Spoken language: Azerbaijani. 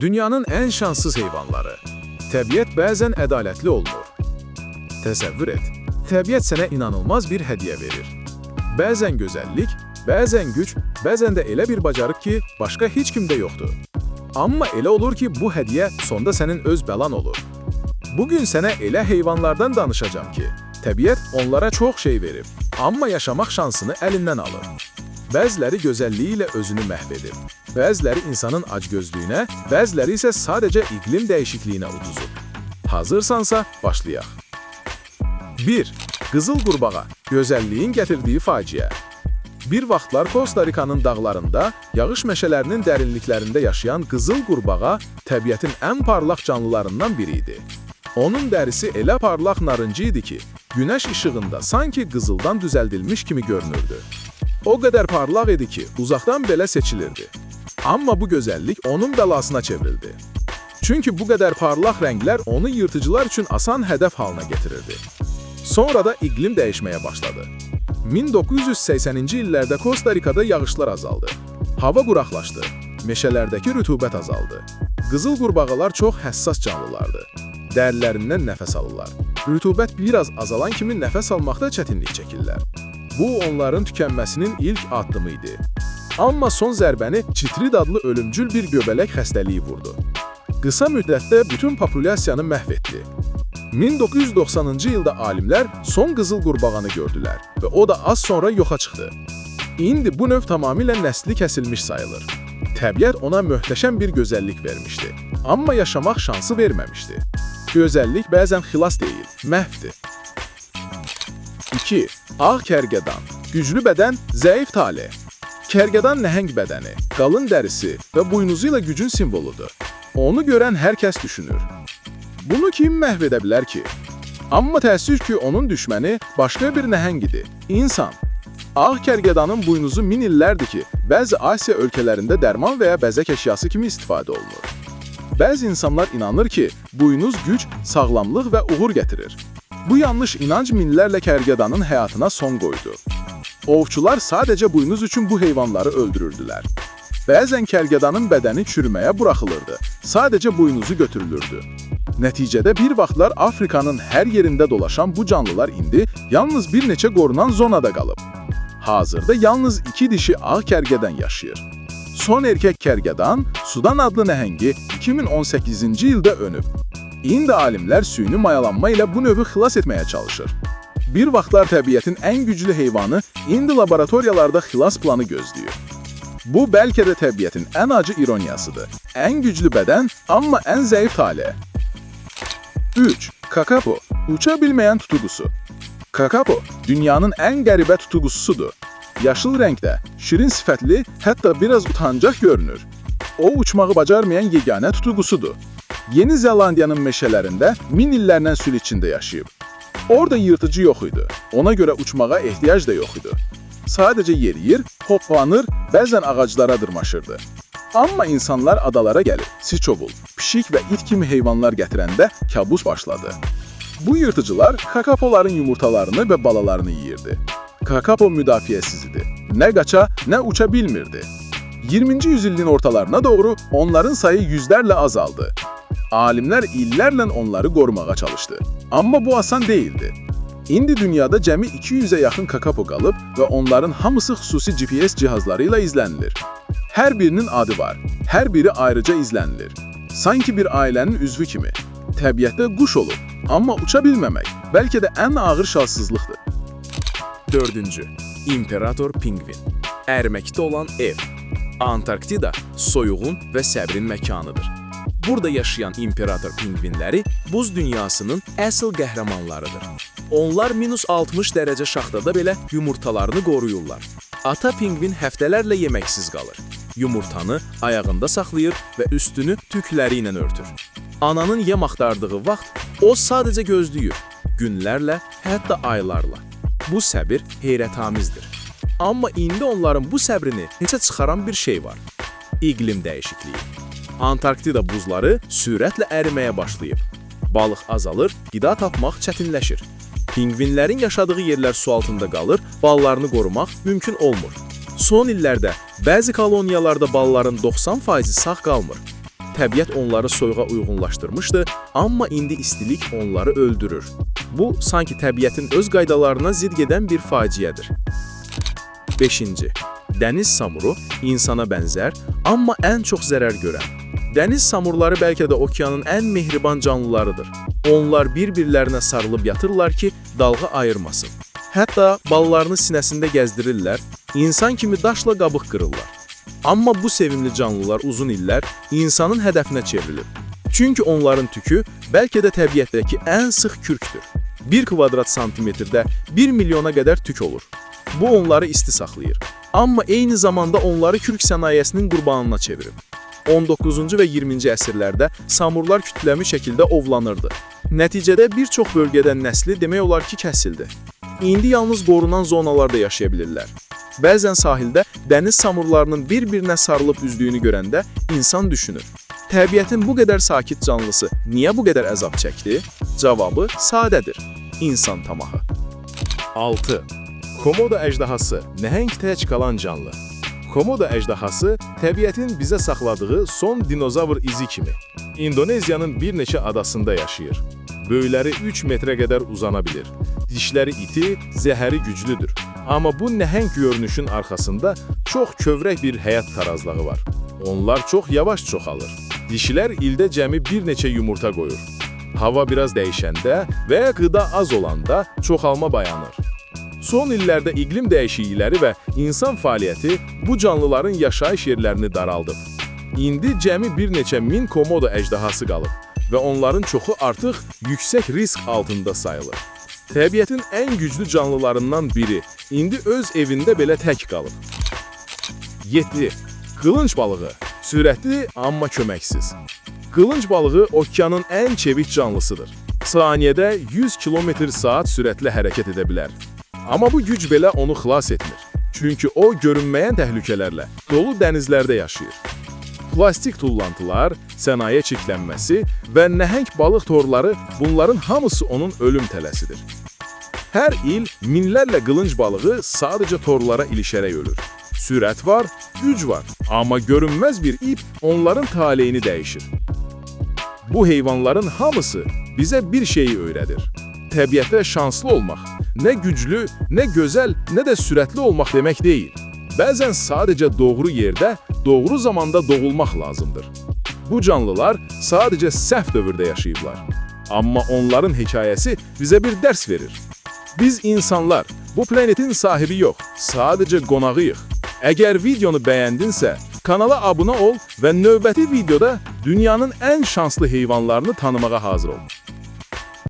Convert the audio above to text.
Dünyanın en şanssız heyvanları. Təbiət bəzən ədalətli olmur. Təsəvvür et, təbiət sənə inanılmaz bir hədiyyə verir. Bəzən gözəllik, bəzən güc, bəzən də elə bir bacarıq ki, başqa heç kimdə yoxdur. Amma elə olur ki, bu hədiyyə sonda sənin öz bəlan olur. Bugün sənə elə heyvanlardan danışacağım ki, təbiət onlara çox şey verib, amma yaşamaq şansını əlindən alır. Bəziləri gözəlliyi ilə özünü məhv edir. Bəziləri insanın acgözlüyünə, bəziləri isə sadəcə iqlim dəyişikliyinə uduzub. Hazırsansa, başlayaq. 1. Qızıl qurbağa, gözəlliyin gətirdiyi faciə. Bir vaxtlar Kosta Rikanın dağlarında, yağış meşələrinin dərinliklərində yaşayan qızıl qurbağa təbiətin ən parlaq canlılarından biri idi. Onun dərisi elə parlaq narıncı idi ki, günəş işığında sanki qızıldan düzəldilmiş kimi görünürdü. O qədər parlaq idi ki, uzaqdan belə seçilirdi. Amma bu gözəllik onun bəlasına çevrildi. Çünki bu qədər parlaq rənglər onu yırtıcılar üçün asan hədəf halına getirirdi. Sonra da iqlim dəyişməyə başladı. 1980-ci illərdə Kosta Rikada yağışlar azaldı. Hava quraqlaşdı. Meşələrdəki rütubət azaldı. Qızıl qurbağalar çox həssas canlılardı. Dərilərindən nəfəs alırlar. Rütubət biraz azalan kimi nəfəs almaqda çətinlik çəkirlər. Bu, onların tükənməsinin ilk addımı idi. Amma son zərbəni çitrid adlı ölümcül bir göbələk xəstəliyi vurdu. Qısa müddətdə bütün populyasiyanı məhv etdi. 1990-cı ildə alimlər son qızıl qurbağanı gördülər və o da az sonra yoxa çıxdı. İndi bu növ tamamilə nəsli kəsilmiş sayılır. Təbiət ona möhtəşəm bir gözəllik vermişdi, amma yaşamaq şansı verməmişdi. Gözəllik bəzən xilas deyil, məhvdir. 2. Ağ kərgədan, güclü bədən, zəif tale. Kərgədan nəhəng bədəni, qalın dərisi və buynuzu ilə gücün simvoludur. Onu görən hər kəs düşünür. Bunu kim məhv edə bilər ki? Amma təəssüf ki, onun düşməni başqa bir nəhəng idi, insan. Ağ kərgədanın buynuzu min illərdir ki, bəzi Asiya ölkələrində dərman və ya bəzək əşyası kimi istifadə olunur. Bəzi insanlar inanır ki, buynuz güc, sağlamlıq və uğur gətirir. Bu yanlış inanc minlərlə kərgədanın həyatına son qoydu. Ovçular sadəcə buynuz üçün bu heyvanları öldürürdülər. Bəzən kərgədanın bədəni çürüməyə buraxılırdı, sadəcə buynuzu götürülürdü. Nəticədə bir vaxtlar Afrikanın hər yerində dolaşan bu canlılar indi yalnız bir neçə qorunan zonada qalıb. Hazırda yalnız 2 dişi ağ kərgədan yaşayır. Son erkək kərgədan, Sudan adlı nəhəngi 2018-ci ildə önüb. İndi alimlər süni mayalanma ilə bu növü xilas etməyə çalışır. Bir vaxtlar təbiətin ən güclü heyvanı indi laboratoriyalarda xilas planı gözləyir. Bu bəlkə də təbiətin ən acı ironiyasıdır. Ən güclü bədən, amma ən zəif tale. 3. Kakapo, uça bilməyən tutuqusu. Kakapo, dünyanın ən qəribə tutuqususudur. Yaşıl rəngdə, şirin sifətli, hətta biraz utancaq görünür. O, uçmağı bacarmayan yeganə tutuqusudur. Yeni Zelandiyanın meşələrində min illərlə sül içində yaşayıb. Orada yırtıcı yox idi, ona görə uçmağa ehtiyac da yox idi. Sadəcə yeriyir, hoplanır, bəzən ağaclara dırmaşırdı. Amma insanlar adalara gəlir, siçovul, pişik və it kimi heyvanlar gətirəndə kabus başladı. Bu yırtıcılar kakapoların yumurtalarını və balalarını yeyirdi. Kakapo müdafiəsiz idi. Nə qaça, nə uça bilmirdi. 20-ci yüzilliyin ortalarına doğru onların sayı yüzlərlə azaldı. Alimlər illərlə onları qorumağa çalışdı. Amma bu asan değildi. İndi dünyada cəmi 200-ə yaxın kakapo qalıb və onların hamısı xüsusi GPS cihazları ilə izlənilir. Hər birinin adı var, hər biri ayrıca izlənilir. Sanki bir ailənin üzvü kimi. Təbiətdə quş olub, amma uça bilməmək bəlkə də ən ağır şanssızlıqdır. 4. İmperator pingvin. Ərməkdə olan ev. Antarktida soyuğun və səbrin məkanıdır. Burada yaşayan imperator pingvinləri buz dünyasının əsl qəhrəmanlarıdır. Onlar -60 dərəcə şaxtada belə yumurtalarını qoruyurlar. Ata pingvin həftələrlə yeməksiz qalır. Yumurtanı ayağında saxlayır və üstünü tükləri ilə örtür. Ananın yem axtardığı vaxt o sadəcə gözləyir, günlərlə, hətta aylarla. Bu səbir heyrətamizdir. Amma indi onların bu səbrini neçə çıxaran bir şey var. İqlim dəyişikliyi. Antarktida buzları sürətlə əriməyə başlayıb. Balıq azalır, qida tapmaq çətinləşir. Pingvinlərin yaşadığı yerlər su altında qalır, ballarını qorumaq mümkün olmur. Son illərdə bəzi koloniyalarda balların 90% sağ qalmır. təbiət onları soyuğa uyğunlaşdırmışdı, amma indi istilik onları öldürür. Bu, sanki təbiətin öz qaydalarına zidd gedən bir faciədir. 5. Dəniz samuru insana bənzər, amma ən çox zərər görən. Dəniz samurları bəlkə də okeanın ən mehriban canlılarıdır. Onlar bir-birlərinə sarılıb yatırlar ki, dalğa ayırmasın. Hətta ballarını sinəsində gəzdirirlər, insan kimi daşla qabıq qırırlar. Amma bu sevimli canlılar uzun illər insanın hədəfinə çevrilir. Çünki onların tükü bəlkə də təbiətdəki ən sıx kürkdür. 1 kvadrat santimetrdə 1 milyona qədər tük olur. Bu onları isti saxlayır. Amma eyni zamanda onları kürk sənayesinin qurbanına çevirib. 19-cu və 20-ci əsrlərdə samurlar kütləmi şəkildə ovlanırdı. Nəticədə bir çox bölgədən nəsli demək olar ki, kəsildi. İndi yalnız qorunan zonalarda yaşaya bilirlər. Bəzən sahildə dəniz samurlarının bir-birinə sarılıb üzdüyünü görəndə insan düşünür. Təbiətin bu qədər sakit canlısı niyə bu qədər əzab çəkdi? Cavabı sadədir. İnsan tamahı. 6. Komodo əjdahası nəhəng tək qalan canlı. Komodo əjdahası təbiətin bizə saxladığı son dinozavr izi kimi. İndoneziyanın bir neçə adasında yaşayır. Böyükləri 3 metrə qədər uzana bilir. Dişləri iti, zəhəri güclüdür. Amma bu nəhəng görünüşün arxasında çox kövrək bir həyat tarazlığı var. Onlar çox yavaş çoxalır. Dişilər ildə cəmi bir neçə yumurta qoyur. Hava biraz dəyişəndə və ya qıda az olanda çoxalma dayanır. Son illərdə iqlim dəyişiklikləri və insan fəaliyyəti bu canlıların yaşayış yerlərini daraldıb. İndi cəmi bir neçə min komodo əjdahası qalıb və onların çoxu artıq yüksək risk altında sayılır. Təbiətin ən güclü canlılarından biri indi öz evində belə tək qalıb. 7. Qılınc balığı. Sürətli, amma köməksiz. Qılınc balığı okeanın ən çevik canlısıdır. Saniyədə 100 km/saat sürətlə hərəkət edə bilər. Amma bu güc belə onu xilas etmir. Çünki o, görünməyən təhlükələrlə dolu dənizlərdə yaşayır. Plastik tullantılar, sənaye çirklənməsi və nəhəng balıq torları bunların hamısı onun ölüm tələsidir. Hər il minlərlə qılınc balığı sadəcə torlara ilişərək ölür. Sürət var, güc var, amma görünməz bir ip onların taleyini dəyişir. Bu heyvanların hamısı bizə bir şeyi öyrədir. Təbiətdə şanslı olmaq, nə güclü, nə gözəl, nə də sürətli olmaq demək deyil. Bəzən sadəcə doğru yerdə, doğru zamanda doğulmaq lazımdır. Bu canlılar sadəcə səhv dövrdə yaşayıblar. Amma onların hekayəsi bizə bir dərs verir. Biz insanlar bu planetin sahibi yox, sadəcə qonağıyıq. Əgər videonu bəyəndinsə, kanala abunə ol və növbəti videoda dünyanın ən şanslı heyvanlarını tanımağa hazır ol.